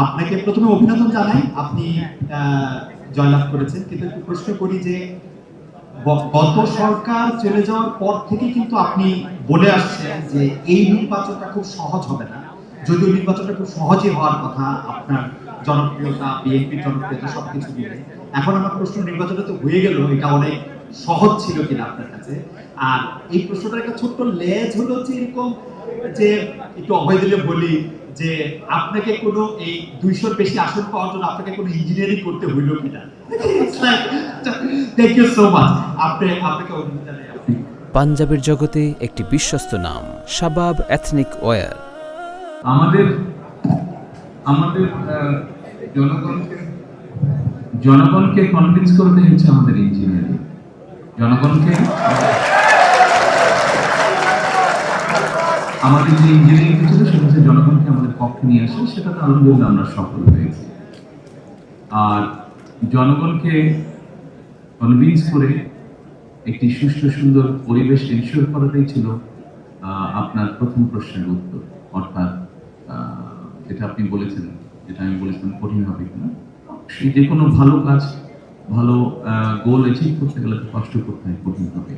আপনাকে প্রথমে অভিনন্দন জানাই, আপনি জয়লাভ করেছেন, কিন্তু একটু প্রশ্ন করি যে গত সরকার চলে যাওয়ার পর থেকে কিন্তু আপনি বলে আসছেন যে এই নির্বাচনটা খুব সহজ হবে না, যদিও নির্বাচনটা খুব সহজই হওয়ার কথা আপনার জনপ্রিয়তা, বিএনপির জনপ্রিয়তা সবকিছু মিলে। এখন আমার প্রশ্ন, নির্বাচনটা তো হয়ে গেল, এটা অনেক সহজ ছিল কিনা আপনার কাছে? আর এই প্রশ্নটার একটা ছোট্ট লেজ হলো হচ্ছে এরকম যে, একটু অভয় দিলে বলি যে আপনাকে কোনো এই 200-র বেশি আসন পাওয়ার জন্য আপনাকে কোনো ইঞ্জিনিয়ারিং করতে হইল কিনা? Thank you so much. আপনাকে অভিনন্দন জানাই। পাঞ্জাবের জগতে একটি বিশ্বস্ত নাম, শাবাব এথনিক ওয়্যার। আমাদের আমাদের জনগণকে কনভিন্স করতে হচ্ছে আমাদের ইঞ্জিনিয়ারিং। জনগণকে আমাদের যে ইঞ্জিনিয়ারিং ছিল সেটা হচ্ছে জনগণকে আমাদের পক্ষে নিয়ে আসে, সেটাতে আলহামদুলিল্লাহ আমরা সফল হয়েছি। আর জনগণকে কনভিন্স করে একটি সুষ্ঠু সুন্দর পরিবেশ এনশিওর করাটাই ছিল আপনার প্রথম প্রশ্নের উত্তর। অর্থাৎ যেটা আপনি বলেছেন, যেটা আমি বলেছিলাম কঠিন হবে কিনা, সেই যে কোনো ভালো কাজ, ভালো গোল অ্যাচিভ করতে গেলে তো কষ্ট করতে হয়, কঠিন হবে।